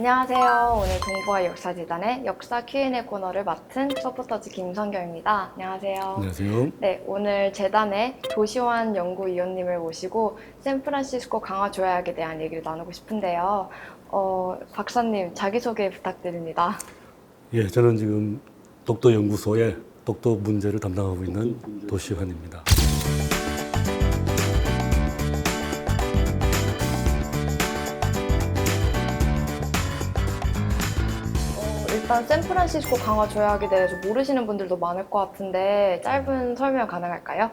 안녕하세요. 오늘 동부와 역사재단의 역사 Q&A 코너를 맡은 서포터즈 김성경입니다. 안녕하세요. 안녕하세요. 네, 오늘 재단의 도시환 연구위원님을 모시고 샌프란시스코 강화 조약에 대한 얘기를 나누고 싶은데요. 박사님 자기소개 부탁드립니다. 예, 저는 지금 독도 연구소의 독도 문제를 담당하고 있는 도시환입니다. 일단 샌프란시스코 강화 조약에 대해서 모르시는 분들도 많을 것 같은데 짧은 설명 가능할까요?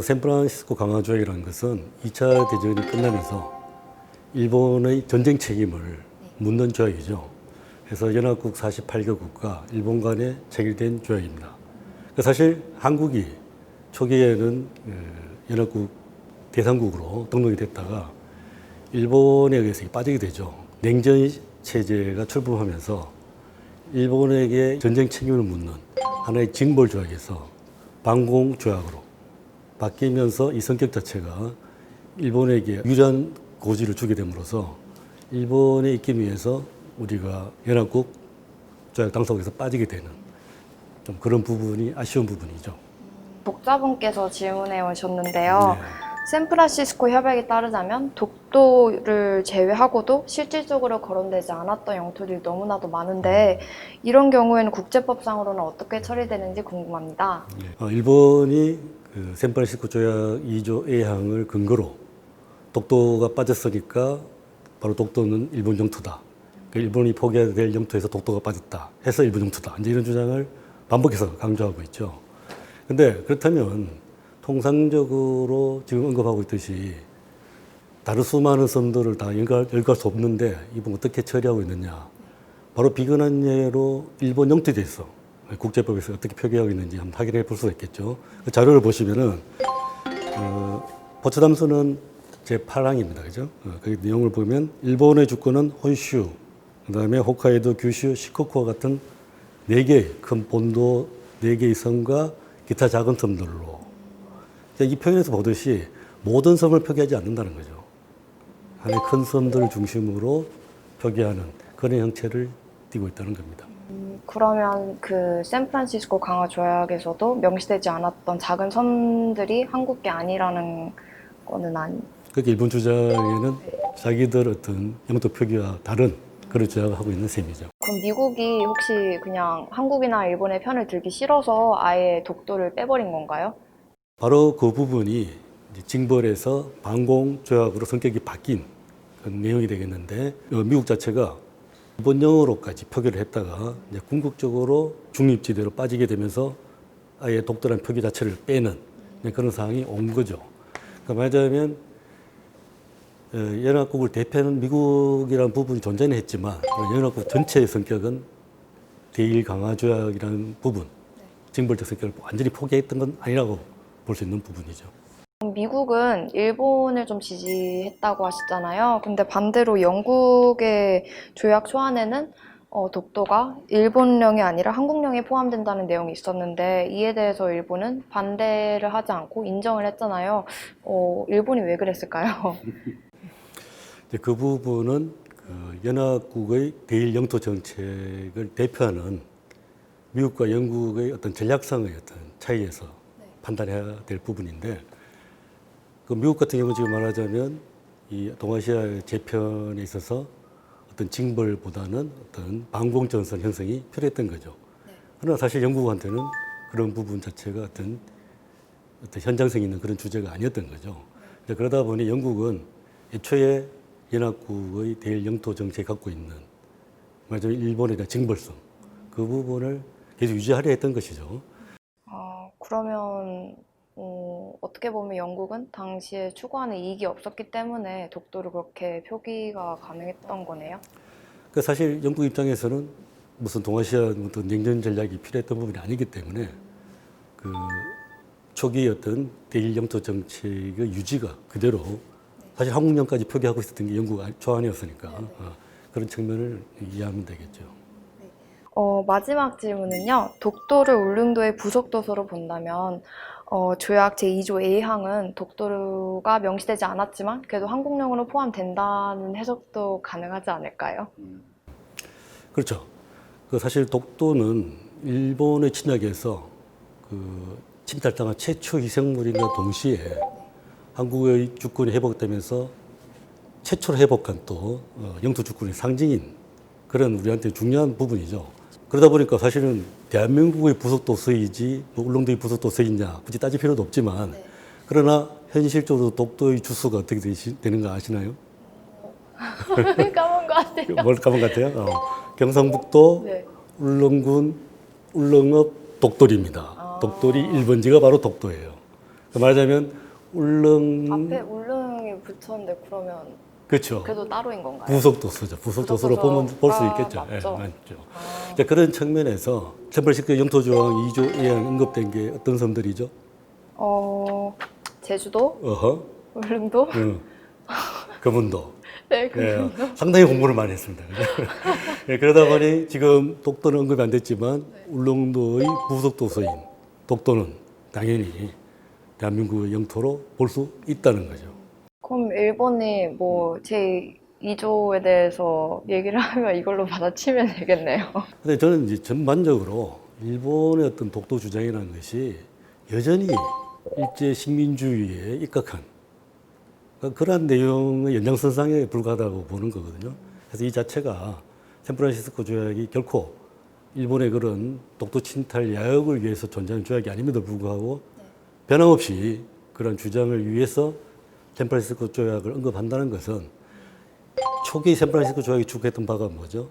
샌프란시스코 강화 조약이라는 것은 2차 대전이 끝나면서 일본의 전쟁 책임을 묻는 조약이죠. 그래서 연합국 48개국과 일본 간에 체결된 조약입니다. 사실 한국이 초기에는 연합국 대상국으로 등록이 됐다가 일본에 의해서 빠지게 되죠. 냉전 체제가 출범하면서 일본에게 전쟁 책임을 묻는 하나의 징벌 조약에서 반공 조약으로 바뀌면서 이 성격 자체가 일본에게 유리한 고지를 주게 됨으로써 일본의 입김에 의해서 우리가 연합국 조약 당사국에서 빠지게 되는 좀 그런 부분이 아쉬운 부분이죠. 독자분께서 질문해 오셨는데요. 네. 샌프란시스코 협약에 따르자면 독도를 제외하고도 실질적으로 거론되지 않았던 영토들이 너무나도 많은데 이런 경우에는 국제법상으로는 어떻게 처리되는지 궁금합니다. 일본이 그 샌프란시스코 조약 2조 A항을 근거로 독도가 빠졌으니까 바로 독도는 일본 영토다. 일본이 포기해야 될 영토에서 독도가 빠졌다 해서 일본 영토다. 이제 이런 주장을 반복해서 강조하고 있죠. 근데 그렇다면 통상적으로 지금 언급하고 있듯이 다른 수많은 섬들을 다 열거할 수 없는데 이번 어떻게 처리하고 있느냐. 바로 비근한 예로 일본 영토에 대해서 국제법에서 어떻게 표기하고 있는지 한번 확인해 볼 수가 있겠죠. 그 자료를 보시면은, 포츠담수는 제8항입니다. 그죠? 그 내용을 보면 일본의 주권은 혼슈, 그 다음에 홋카이도, 규슈, 시코쿠와 같은 4개의 큰 본도 4개의 섬과 기타 작은 섬들로 이 표현에서 보듯이 모든 섬을 표기하지 않는다는 거죠. 하나의 큰 섬들을 중심으로 표기하는 그런 형태를 띠고 있다는 겁니다. 그러면 그 샌프란시스코 강화 조약에서도 명시되지 않았던 작은 섬들이 한국 게 아니라는 거는 그렇게 일본 주장에는 자기들 어떤 영토 표기와 다른 그런 주장을 하고 있는 셈이죠. 그럼 미국이 혹시 그냥 한국이나 일본의 편을 들기 싫어서 아예 독도를 빼버린 건가요? 바로 그 부분이 이제 징벌에서 반공 조약으로 성격이 바뀐 그런 내용이 되겠는데, 미국 자체가 일본령으로까지 표기를 했다가 이제 궁극적으로 중립지대로 빠지게 되면서 아예 독도라는 표기 자체를 빼는 그런 상황이 온 거죠. 그러니까 말하자면 연합국을 대표하는 미국이라는 부분이 존재는 했지만 연합국 전체의 성격은 대일 강화 조약이라는 부분, 징벌적 성격을 완전히 포기했던 건 아니라고 볼 수 있는 부분이죠. 미국은 일본을 좀 지지했다고 하시잖아요. 근데 반대로 영국의 조약 초안에는 독도가 일본령이 아니라 한국령에 포함된다는 내용이 있었는데 이에 대해서 일본은 반대를 하지 않고 인정을 했잖아요. 일본이 왜 그랬을까요? 그 부분은 그 연합국의 대일 영토 정책을 대표하는 미국과 영국의 어떤 전략상의 어떤 차이에서 판단해야 될 부분인데, 그 미국 같은 경우 지금 말하자면 이 동아시아 재편에 있어서 어떤 징벌보다는 어떤 반공전선 형성이 필요했던 거죠. 그러나 사실 영국한테는 그런 부분 자체가 어떤 현장성 있는 그런 주제가 아니었던 거죠. 그러다 보니 영국은 애초에 연합국의 대일 영토 정책이 갖고 있는 말하자면 일본에 대한 징벌성, 그 부분을 계속 유지하려 했던 것이죠. 그러면 어떻게 보면 영국은 당시에 추구하는 이익이 없었기 때문에 독도를 그렇게 표기가 가능했던 거네요. 그 사실 영국 입장에서는 무슨 동아시아 어떤 냉전 전략이 필요했던 부분이 아니기 때문에 그 초기 어떤 대일 영토 정책의 유지가 그대로 사실 한국령까지 표기하고 있었던 게 영국 초안이었으니까 그런 측면을 이해하면 되겠죠. 마지막 질문은요. 독도를 울릉도의 부속 도서로 본다면 조약 제2조 A항은 독도가 명시되지 않았지만 그래도 한국령으로 포함된다는 해석도 가능하지 않을까요? 그렇죠. 그 사실 독도는 일본의 침략에서 그 침탈당한 최초 희생물인과 동시에 한국의 주권이 회복되면서 최초로 회복한 또 영토 주권의 상징인 그런 우리한테 중요한 부분이죠. 그러다 보니까 사실은 대한민국의 부속도서이지 뭐 울릉도의 부속도서이냐 굳이 따질 필요도 없지만 그러나 현실적으로 독도의 주소가 어떻게 되는가 아시나요? 까먹은 것 같아요. 뭘 까먹은 것 같아요? 경상북도 네. 울릉군 울릉읍 독돌입니다. 독돌이 1번지가 바로 독도예요. 말하자면 앞에 울릉이 붙었는데 그러면 그렇죠. 그래도 따로인 건가요? 부속도서죠. 부속도서로 보면 볼 수 있겠죠. 맞죠. 예, 맞죠. 자, 그런 측면에서 샌프란시스코 영토조항 2조 A항 언급된 게 어떤 섬들이죠? 제주도, 어허, 울릉도, 금운도. 네, 예, 상당히 공부를 많이 했습니다. 그죠? 예, 그러다 보니 지금 독도는 언급이 안 됐지만 울릉도의 부속도서인 독도는 당연히 대한민국의 영토로 볼 수 있다는 거죠. 그럼 일본이 뭐 제2조에 대해서 얘기를 하면 이걸로 받아치면 되겠네요. 근데 저는 이제 전반적으로 일본의 어떤 독도 주장이라는 것이 여전히 일제 식민주의에 입각한 그러한 내용의 연장선상에 불과하다고 보는 거거든요. 그래서 이 자체가 샌프란시스코 조약이 결코 일본의 그런 독도 침탈 야욕을 위해서 존재하는 조약이 아님에도 불구하고 변함없이 그런 주장을 위해서 샌프란시스코 조약을 언급한다는 것은 초기 샌프란시스코 조약이 추구했던 바가 뭐죠?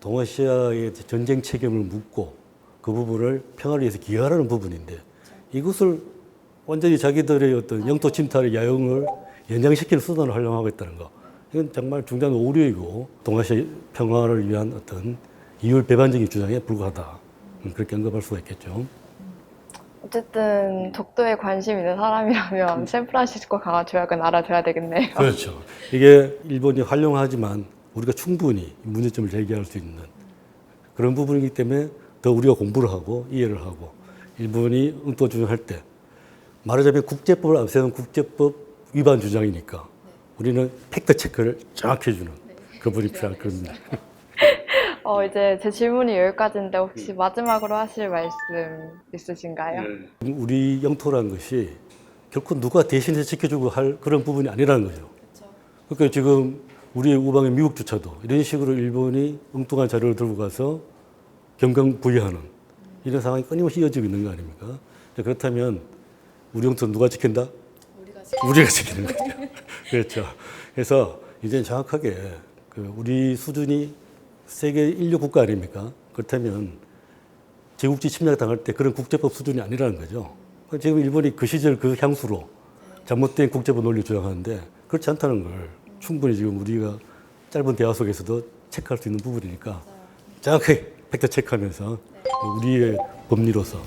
동아시아의 전쟁 책임을 묻고 그 부분을 평화를 위해서 기여하라는 부분인데 이것을 완전히 자기들의 어떤 영토 침탈의 야용을 연장시키는 수단을 활용하고 있다는 거. 이건 정말 중대한 오류이고 동아시아 평화를 위한 어떤 이율 배반적인 주장에 불과하다. 그렇게 언급할 수가 있겠죠. 어쨌든 독도에 관심 있는 사람이라면 샌프란시스코 강화 조약은 알아둬야 되겠네요. 그렇죠. 이게 일본이 활용하지만 우리가 충분히 문제점을 제기할 수 있는 그런 부분이기 때문에 더 우리가 공부를 하고 이해를 하고 일본이 응도 주장할 때 말하자면 국제법을 앞세운 국제법 위반 주장이니까 우리는 팩트 체크를 정확히 해주는 그분이 필요할 겁니다. 이제 제 질문이 여기까지인데 혹시 마지막으로 하실 말씀 있으신가요? 우리 영토라는 것이 결코 누가 대신해서 지켜주고 할 그런 부분이 아니라는 거죠. 그러니까 지금 우리의 우방의 미국조차도 이런 식으로 일본이 엉뚱한 자료를 들고 가서 경강부의하는 이런 상황이 끊임없이 이어지고 있는 거 아닙니까? 그렇다면 우리 영토는 누가 지킨다? 우리가 지키는 거죠. 그렇죠. 그래서 이제 정확하게 우리 수준이 세계 인류 국가 아닙니까? 그렇다면 제국지 침략 당할 때 그런 국제법 수준이 아니라는 거죠. 지금 일본이 그 시절 그 향수로 잘못된 국제법 논리를 주장하는데 그렇지 않다는 걸 충분히 지금 우리가 짧은 대화 속에서도 체크할 수 있는 부분이니까 정확하게 팩트 체크하면서 우리의 법리로서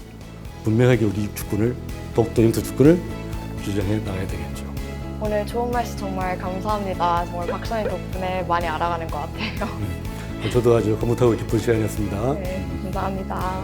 분명하게 우리 주권을 독도 영토 주권을 주장해 나가야 되겠죠. 오늘 좋은 말씀 정말 감사합니다. 정말 박사님 덕분에 많이 알아가는 것 같아요. 저도 아주 흐뭇하고 기쁜 시간이었습니다. 네, 감사합니다.